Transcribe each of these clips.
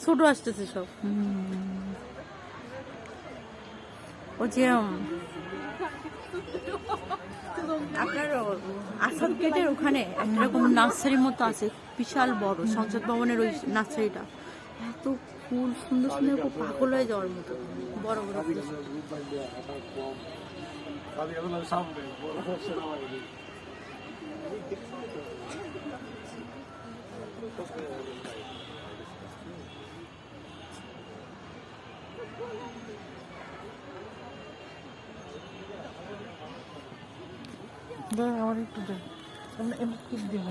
ছোট আসতেছে সব। ও যে আপনার আসাদ গেটের ওখানে একরকম নার্সারির মতো আছে, বিশাল বড় সংসদ ভবনের ওই নার্সারিটা। এত ফুল সুন্দর সুন্দর, খুব পাগল হয়ে যাওয়ার মতো বড় বড় ফুল। আমার একটু খুব দিন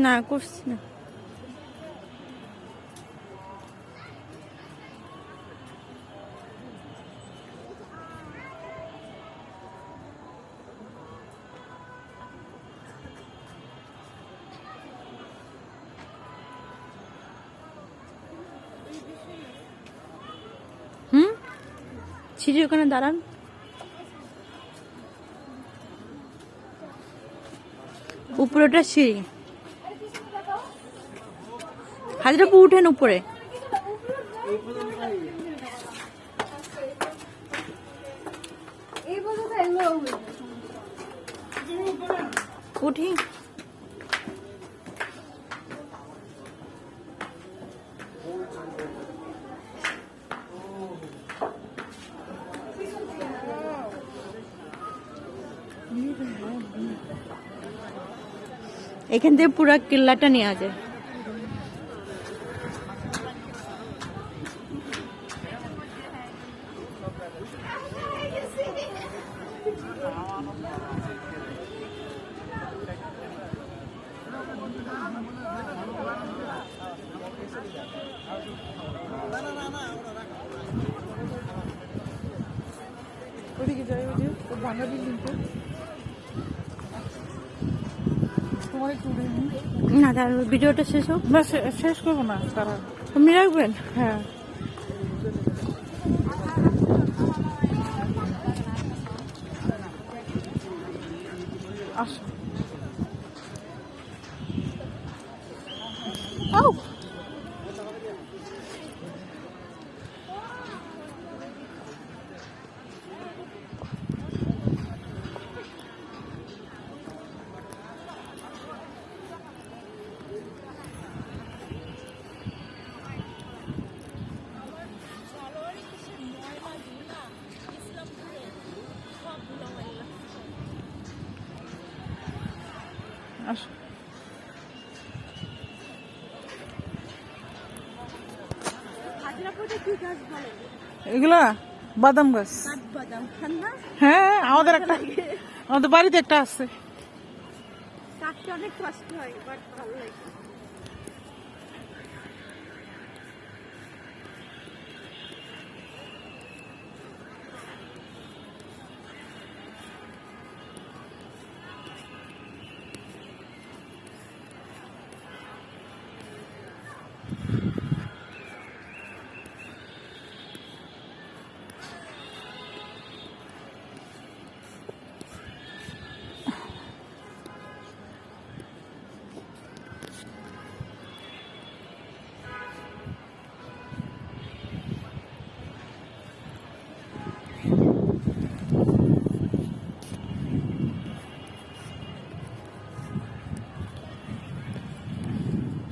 না করছি না। সিঁড়ি ওখানে দাঁড়ান। উপরেটা সিঁড়ি, হাজিরাপু উঠেন উপরে। উঠি। এখান থেকে পুরো কেল্লাটা নেওয়া যায়। ওদিকে যাই, ওই যে ভাঙা বিল্ডিংটা তোমার একটু না, তার ভিডিওটা শেষ হোক। না, শেষ করবো না, তারা আপনি রাখবেন। হ্যাঁ আসো। আসো। এগুলা বাদাম গাছ। হ্যাঁ, আমাদের বাড়িতে একটা আছে। অনেক কষ্ট হয়, বাট ভালো লাগে।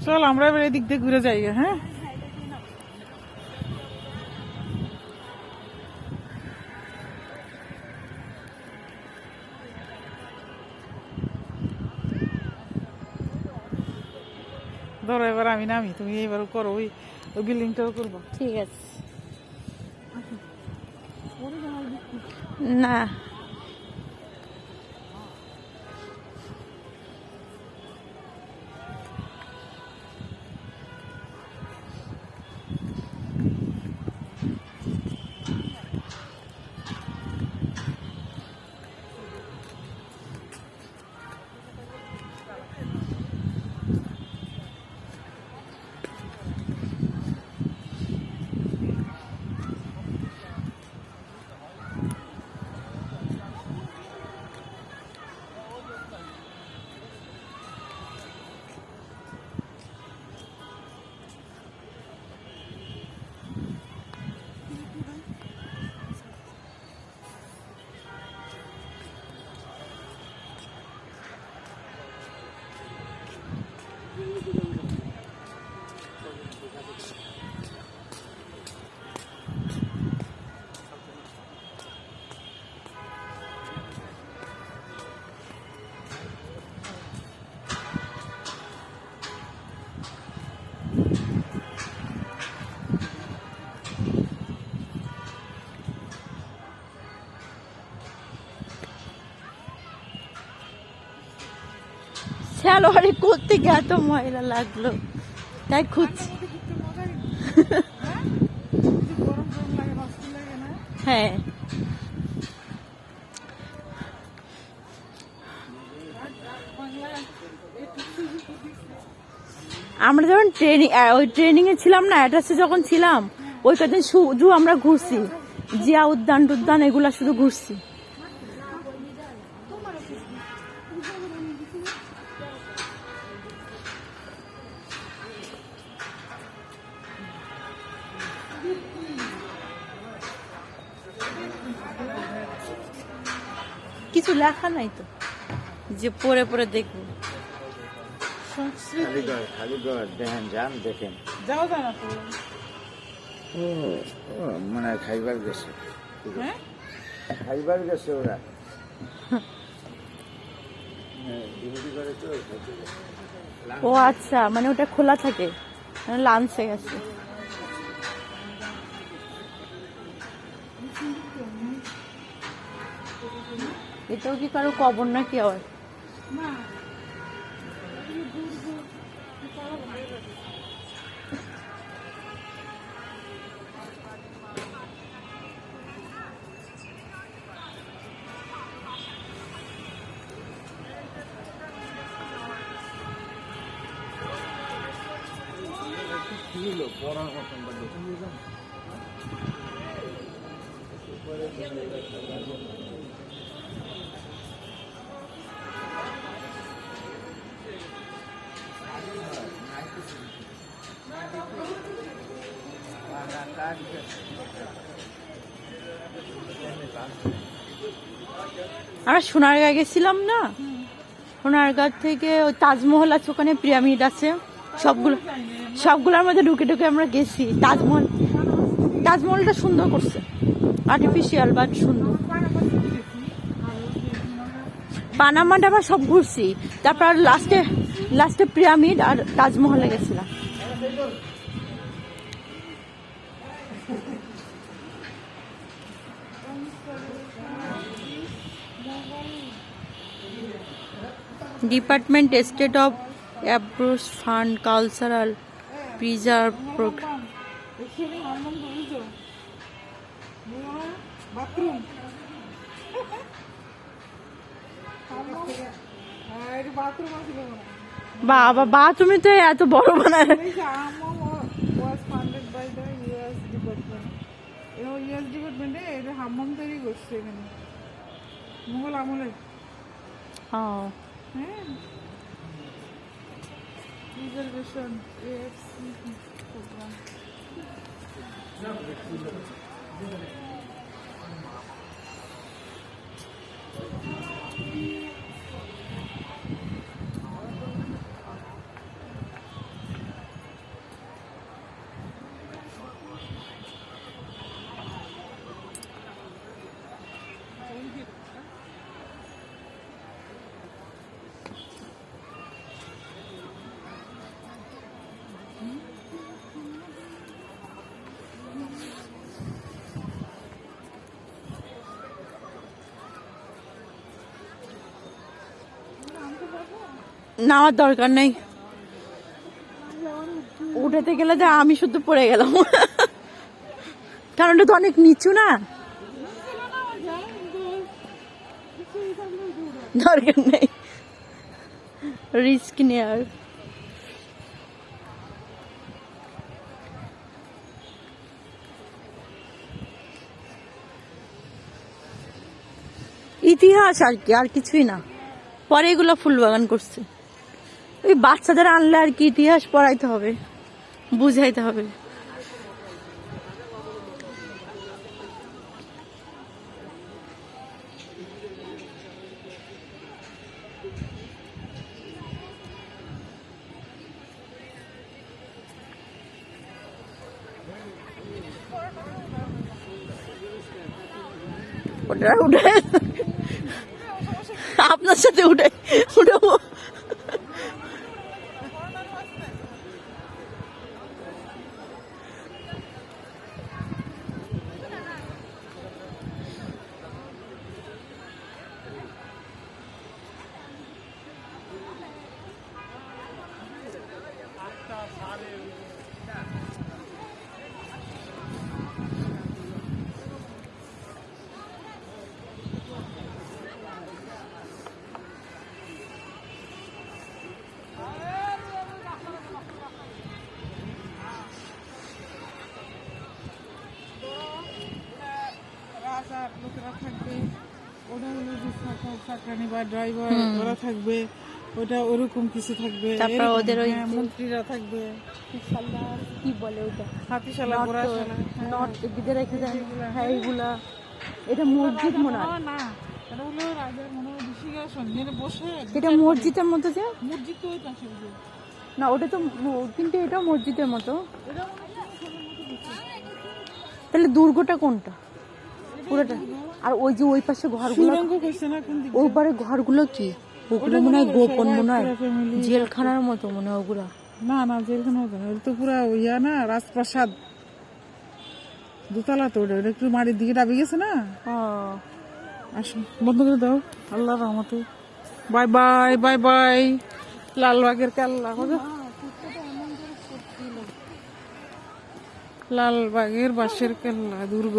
চল আমরা এবার এদিক দিয়ে ঘুরে যাই। হ্যাঁ, ধরো এবার আমি নামি, তুমি এবার করো, ওই ওই বিল্ডিংটাও করবো। ঠিক আছে। না খেলোয়াড়ি করতে গিয়ে এত ময়লা লাগলো, তাই খুঁজছি। গরম গরম লাগে, অস্থির লাগে না? হ্যাঁ, আমরা যখন ওই ট্রেনিং এ ছিলাম না, অ্যাড্রেসে যখন ছিলাম, ওই কদিন শুধু আমরা ঘুরছি, জিয়া উদ্যান টুদ্যান এগুলা শুধু ঘুরছি। কিছু লেখা নাই তো যে পরে পরে দেখবো। সংস্কৃতি আলিগড় দেখেন, যান দেখেন। যাওয়া যায় না তো। ও ও, মানে খাইবার গেছে, হ্যাঁ, খাইবার গেছে ওরা। ডিউটি করে তো খাইতে গেছে। ও আচ্ছা, মানে ওটা খোলা থাকে, লাঞ্চে গেছে। এটাও কি কারো কবর নাকি আবার? না আমরা সোনারগাঁ গেছিলাম না, সোনারগাঁ থেকে ওই তাজমহল আছে, ওখানে পিরামিড আছে, সবগুলোর মধ্যে ঢুকে ঢুকে আমরা গেছি। তাজমহলটা সুন্দর করছে, আর্টিফিশিয়াল বাট সুন্দর। পানামাটা আবার সব ঘুরছি, তারপর লাস্টে পিরামিড আর তাজমহলে গেছিলাম। Department state of ambassadors fund cultural preserve program. এখানে হারমোন বুঝছো, বাথরুম বাথরুম আসলে বাবা বাথরুমে তো এত বড় বানায়। was funded by the US department. US ডিপার্টমেন্টে এটা হাম্মাম তৈরি করছে এখানে মুঘল আমলের। হ্যাঁ, রিজার্ভেশন AFC প্রোগ্রাম। নেওয়ার দরকার নেই, উঠাতে গেলে যে আমি শুধু পড়ে গেলাম, কারণ এটা তো অনেক নিচু না, দরকার নেই রিস্ক নেওয়ার। ইতিহাস আর কি, আর কিছুই না। পরে এগুলো ফুল বাগান করছে। ওই বাচ্চাদের আনলে আর কি ইতিহাস পড়াইতে হবে, বুঝাইতে হবে। ওটা উঠে আপনার সাথে উঠাবো। চাকরানি বা ড্রাইভার ওরা থাকবে, ওটা ওরকম কিছু থাকবে। তারপর এরকম, ওদের ওই হ্যাঁ, মন্ত্রীরা থাকবে, কি বলে ওটা, হাতিশালা ঘোড়াশালা। নর্থ দিকে রেখে দেন, হ্যাঁ এইগুলা। এটা মসজিদ মনে হয়, না, এটা হলো রাজার মনে হয় ঋষিকাসন, যেখানে বসে এটা মসজিদের মতো যে, মসজিদ তো ওই পাশে যে। না ওটা তো কিন্তু এটাও মসজিদের মতো। তাহলে দুর্গটা কোনটা পুরোটা? আর ওই যে ওই পাশে ঘরগুলো, সুরঙ্গ করছে না কোন দিকে? ওই পারে ঘরগুলো কি? ওগুলো মনে হয় গোপন, মনে হয় পুরো family। জেলখানার মতো মনে হয় ওগুলা। না না, জেলখানা হতো না, ওটা তো পুরা ইয়া না, রাজপ্রাসাদ, দোতলা তো ওটা, একটু মাটির দিকে ডাবে গেছে না। আসুন, বন্ধ করে দাও, আল্লাহ রহমতে। Bye bye bye bye. লালবাগের কেল্লা, লালবাগের বাঁশের কেল্লা, দুর্গ।